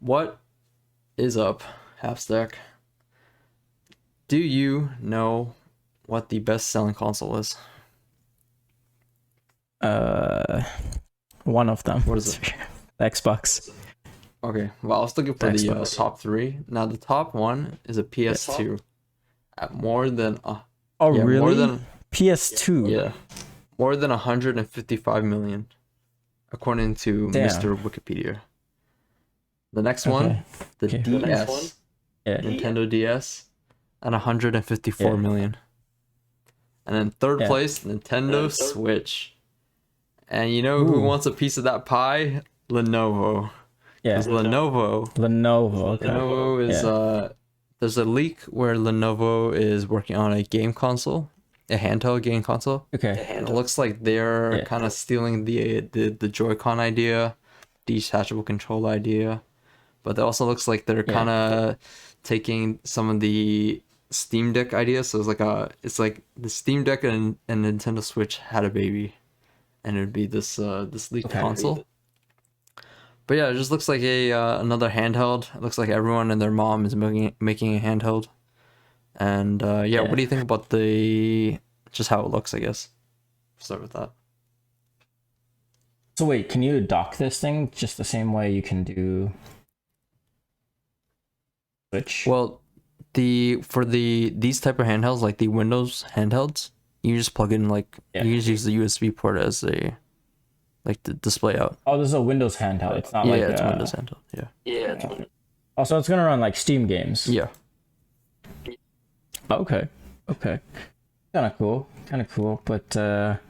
What is up, Halfstack? Do you know what the best-selling console is? One of them. What is it? The Xbox. Okay, well, I was looking for the Xbox. top three. Now, the top one is a PS2 at more than Oh, yeah, really? more than PS2. yeah, more than 155 million, according to Damn. Mr. Wikipedia. The next Okay. one, the Okay. DS, Yeah. Nintendo DS, at 154 Yeah. million. And then third Yeah. place, Nintendo Switch. And you know who Ooh. wants a piece of that pie? Lenovo. Yeah. Because Lenovo Okay. Lenovo is there's a leak where Lenovo is working on a game console, a handheld game console. Okay. And it looks like they're Yeah. kind of stealing the Joy-Con idea, detachable control idea, but it also looks like they're kind of taking some of the Steam Deck ideas. So it's like the Steam Deck and Nintendo Switch had a baby, and it'd be this leaked console. But yeah, it just looks like a another handheld. It looks like everyone and their mom is making a handheld. And what do you think about just how it looks, I guess? Start with that. So wait, can you dock this thing just the same way you can do Switch? Well, for these type of handhelds, like the Windows handhelds, you just plug in you just use the USB port as the display out. Oh, this is a Windows handheld. It's not it's a Windows handheld. Yeah. Also, it's gonna run like Steam games. Yeah. Okay. Kind of cool. But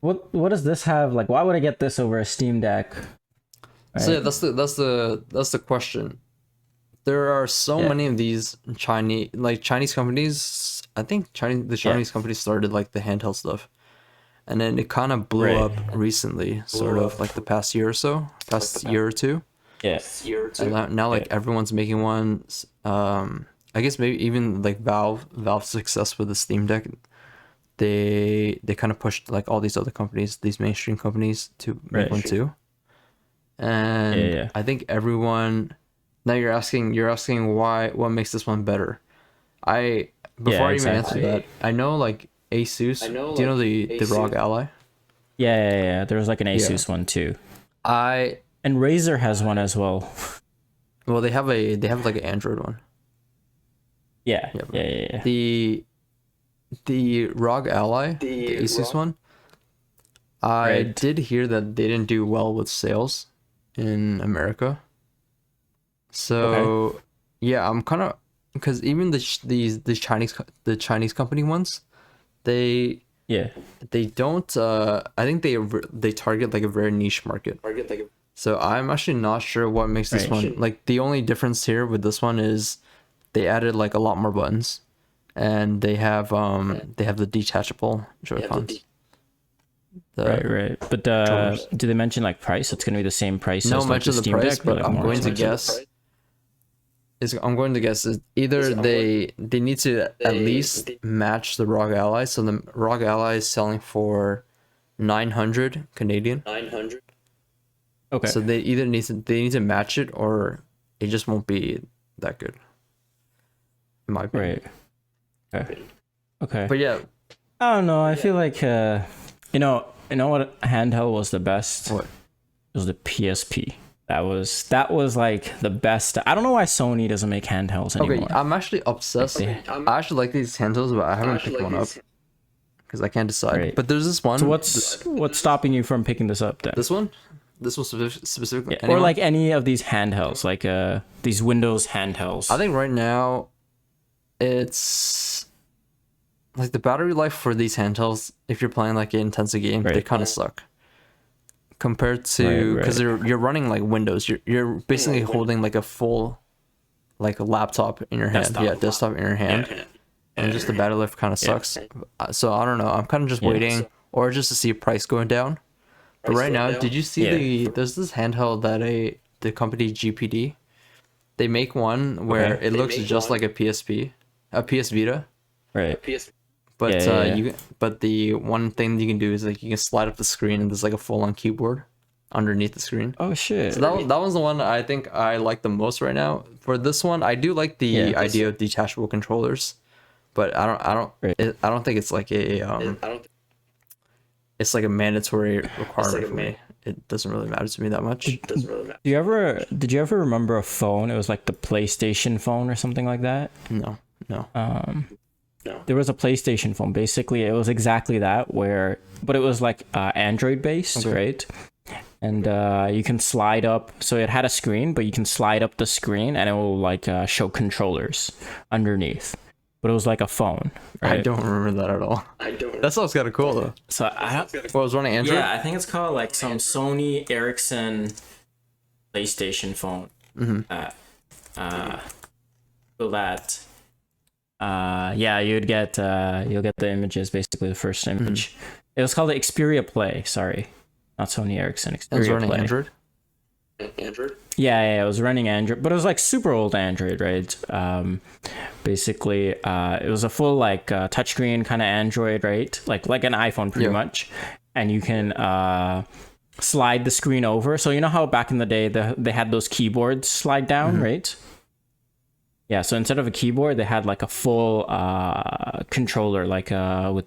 what does this have? Like, why would I get this over a Steam Deck? Right? So yeah, that's the question. There are so many of these Chinese companies. I think the Chinese companies started like the handheld stuff, and then it kind of blew up recently, sort of like the past year or so, year or two. Yes. And now everyone's making one. I guess maybe even like Valve's success with the Steam Deck, they kind of pushed like all these other companies, these mainstream companies, to make one too. And I think everyone. Now you're asking what makes this one better. Before I even answer that, I know like Asus. Do you know the ROG Ally? Yeah. There's like an Asus one too. And Razer has one as well. Well, they have like an Android one. Yeah. The ROG Ally, the Asus one. I did hear that they didn't do well with sales in America. So I'm kind of, because even the Chinese company ones, they don't. I think they target like a very niche market. So I'm actually not sure what makes this one like. The only difference here with this one is they added like a lot more buttons, and they have the detachable Joy-Cons. Right. But do they mention like price? It's gonna be the same price. No as, mention the the Steam price, Deck, but like, I'm going to guess. I'm going to guess is either they need to at least match the ROG Ally. So the ROG Ally is selling for 900 Canadian. Okay. So they either need to match it, or it just won't be that good. In my opinion. Right. Okay. But yeah. I don't know. I feel like you know what handheld was the best? What? It was the PSP. That was like the best. I don't know why Sony doesn't make handhelds anymore. Okay, I'm actually obsessed. I actually like these handhelds, but I haven't picked one up because I can't decide. Right. But there's this one. So what's stopping you from picking this up then? This one specifically, or like any of these handhelds, like these Windows handhelds. I think right now, it's like the battery life for these handhelds. If you're playing like an intensive game, they kind of suck. Compared to, because you're running like Windows, you're basically holding like a full, like a laptop in your hand, desktop in your hand, and just the battery life kind of sucks. So I don't know. I'm kind of just waiting, or just to see a price going down. But right now, did you see there's this handheld that the company GPD, they make one where it looks just like a PSP, a PS Vita. Right. But but the one thing you can do is like you can slide up the screen and there's like a full-on keyboard. underneath the screen. Oh shit. So that was the one I think I like the most right now. For this one, I do like the idea of detachable controllers, but I don't think it's like it's like a mandatory requirement for me. It doesn't really matter to me that much. Did you ever remember a phone? It was like the PlayStation phone or something like that. No. There was a PlayStation phone. Basically, it was exactly that, but it was like Android based, right? And you can slide up. So it had a screen, but you can slide up the screen, and it will like show controllers underneath. But it was like a phone. Right? I don't remember that at all. That sounds kind of cool though. So What was running Android? Yeah, I think it's called like some Sony Ericsson PlayStation phone. So that. Yeah, you'll get the images, basically the first image. It was called the Xperia Play, sorry. Not Sony Ericsson, Xperia It was running Play. Android? Yeah, it was running Android, but it was like super old Android, right? Basically, it was a full like touchscreen kind of Android, right? Like an iPhone pretty much. And you can slide the screen over. So you know how back in the day they had those keyboards slide down, right? Yeah, so instead of a keyboard, they had like a full controller, like with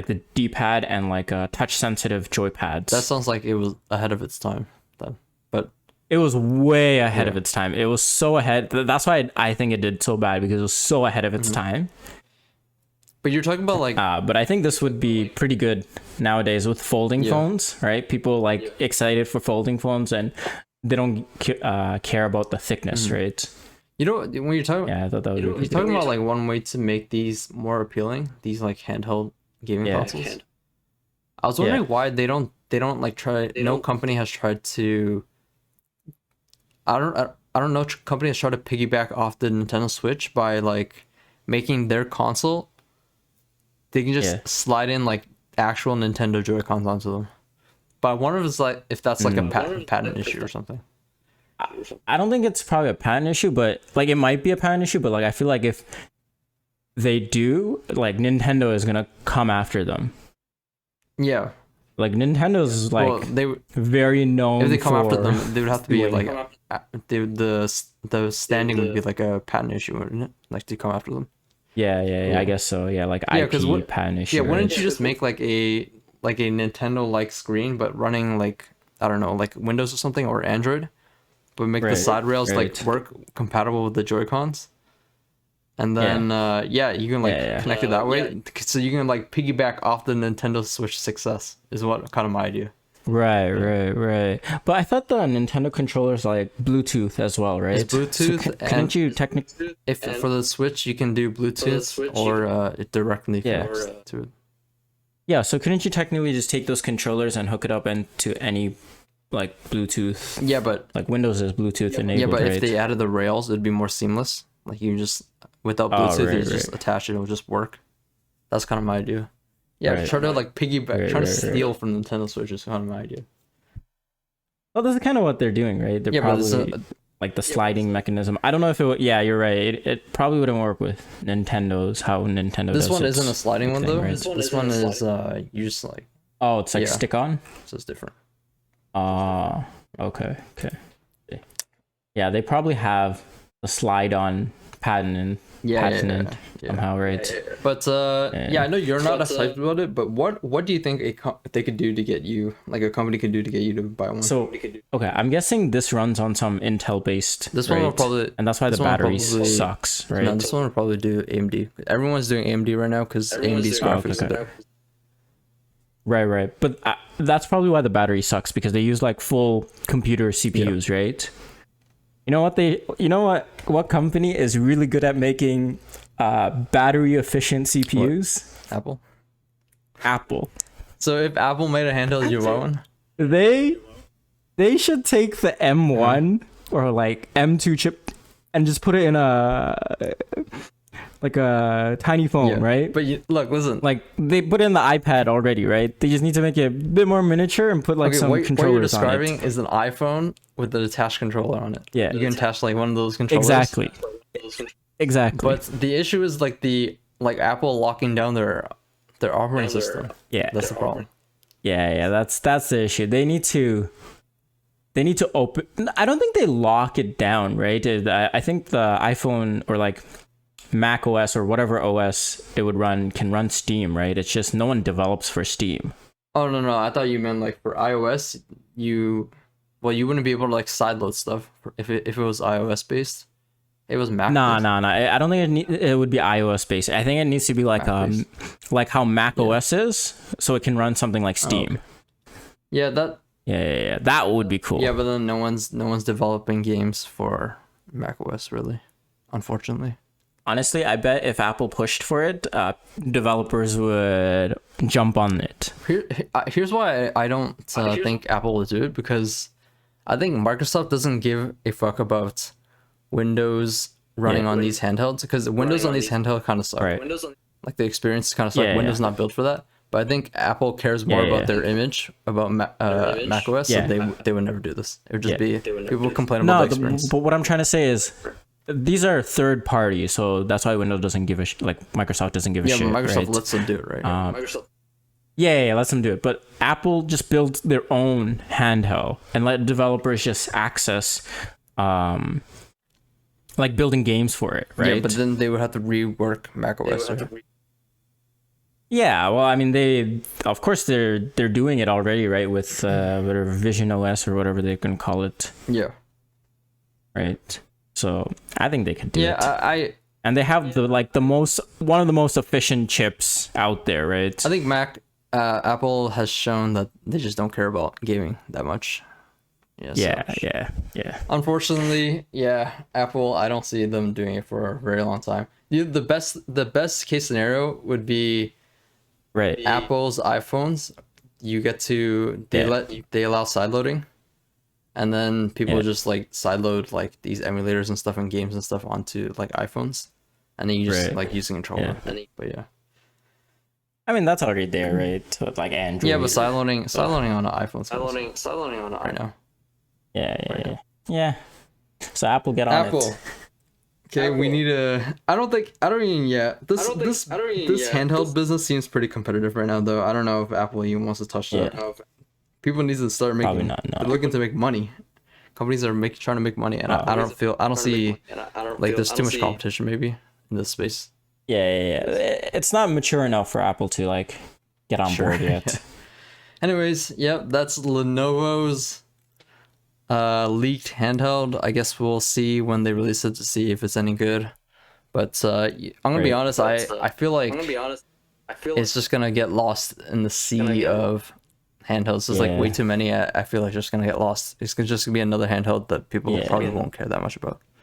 the D-pad and like touch-sensitive joypads. That sounds like it was ahead of its time then. But it was way ahead of its time. It was so ahead. That's why I think it did so bad, because it was so ahead of its time. But you're talking about like... but I think this would be pretty good nowadays with folding phones, right? People like excited for folding phones, and they don't care about the thickness, right? You know, when you're talking... Yeah, I thought that would be You're talking about like one way to make these more appealing, these like handheld gaming consoles. I was wondering why they don't like try... No company has tried to... I don't know, company has tried to piggyback off the Nintendo Switch by like making their console... They can just slide in like actual Nintendo Joycons onto them. But I wonder if that's like a patent issue or something. I don't think it's probably a patent issue, but like it might be a patent issue, but like I feel like if they do, like Nintendo is gonna come after them. Yeah. Like Nintendo's like very known. If they come after them, they would have to be like the standing would be like a patent issue, wouldn't it? Like to come after them. Yeah. I guess so. Yeah, like IP patent issue. Yeah, wouldn't you just make like a Nintendo like screen, but running like, I don't know, like Windows or something, or Android, but make the side rails like work compatible with the Joy-Cons, and then you can like connect it that way, so you can like piggyback off the Nintendo Switch success is what kind of my idea. Right. But I thought the Nintendo controllers are like Bluetooth as well, right? It's Bluetooth. So couldn't you technically... If for the Switch you can do Bluetooth, or it directly connects to it. Yeah, so couldn't you technically just take those controllers and hook it up into any like Bluetooth? Yeah, but like Windows is Bluetooth enabled. Yeah, but right? if they added the rails, it'd be more seamless. Like you just without Bluetooth, you just attach it; it'll just work. That's kind of my idea. Yeah, try to like piggyback, try to steal from Nintendo Switch is kind of my idea. Well, this is kind of what they're doing, right? They're probably like the sliding mechanism. I don't know if it would... Yeah, you're right. It probably wouldn't work with Nintendo's, how Nintendo does. This one isn't a sliding one though. Right? This one is you just like... Oh, it's like stick on? So it's different. Okay. Yeah, they probably have the slide on patent somehow, right? But I know you're not excited about it, but what do you think they could do to get you, like a company could do to get you to buy one? So okay, I'm guessing this runs on some Intel based. This one will probably, and that's why the battery sucks, right? No, this one will probably do AMD. Everyone's doing AMD right now because AMD's graphics are better. Right. But that's probably why the battery sucks, because they use like full computer CPUs, right? You know what company is really good at making battery efficient CPUs? What? Apple. So if Apple made a handheld, you want one? They should take the M1 or like M2 chip and just put it in a tiny phone, right? But listen. Like they put in the iPad already, right? They just need to make it a bit more miniature and put like some controllers on it. What you're describing is an iPhone with an attached controller on it. Yeah. You can attach like one of those controllers. Exactly. But the issue is like Apple locking down their operating system. Yeah. That's the problem. Yeah, that's the issue. They need to open. I don't think they lock it down, right? I think the iPhone or like Mac OS or whatever OS it would run can run Steam, right? It's just no one develops for Steam. Oh no, I thought you meant like for iOS, you wouldn't be able to like sideload stuff if it was iOS based. It was Mac. No. I don't think it would be iOS based. I think it needs to be like like how Mac OS is, so it can run something like Steam. Okay. Yeah, that. Yeah, that would be cool. Yeah, but then no one's developing games for Mac OS really, unfortunately. Honestly, I bet if Apple pushed for it, developers would jump on it. Here's why I don't think Apple will do it, because I think Microsoft doesn't give a fuck about Windows running on these handhelds, because Windows on these handhelds kind of suck. Right. Like the experience kind of suck. Windows not built for that. But I think Apple cares more about their image, about Mac OS, so they would never do this. It would just be people complain about the experience. But what I'm trying to say is, these are third party, so that's why Windows doesn't give a like Microsoft doesn't give a shit. Yeah, but Microsoft right? lets them do it, right? Microsoft. Yeah, lets them do it. But Apple just builds their own handheld and let developers just access, like building games for it, right? Yeah, but then they would have to rework Mac OS. Yeah, well, I mean, of course they're doing it already, right? With whatever Vision OS or whatever they can call it. Yeah. Right. So I think they could do it. Yeah, and they have one of the most efficient chips out there, right? I think Apple has shown that they just don't care about gaming that much. Yeah. Unfortunately, Apple, I don't see them doing it for a very long time. The best case scenario would be Apple's iPhones. You get to they allow sideloading, and then people just like sideload like these emulators and stuff and games and stuff onto like iPhones, and then you just like using a controller. But yeah. I mean, that's already there, right? So, like Android. Yeah, but sideloading on an iPhone. Sideloading on an iPhone. Right now. Yeah. So Apple, get on it. Okay, we need a. This handheld business seems pretty competitive right now, though. I don't know if Apple even wants to touch that. People need to start making. Probably not. No. They're looking to make money. Companies are trying to make money, and I don't see like there's too much competition maybe in this space. Yeah. It's not mature enough for Apple to like get on board yet. Anyways, that's Lenovo's leaked handheld. I guess we'll see when they release it to see if it's any good. But I'm gonna be honest. I feel like it's just gonna get lost in the sea of handhelds. There's like way too many. I feel like it's just gonna get lost. It's just gonna be another handheld that people probably won't care that much about.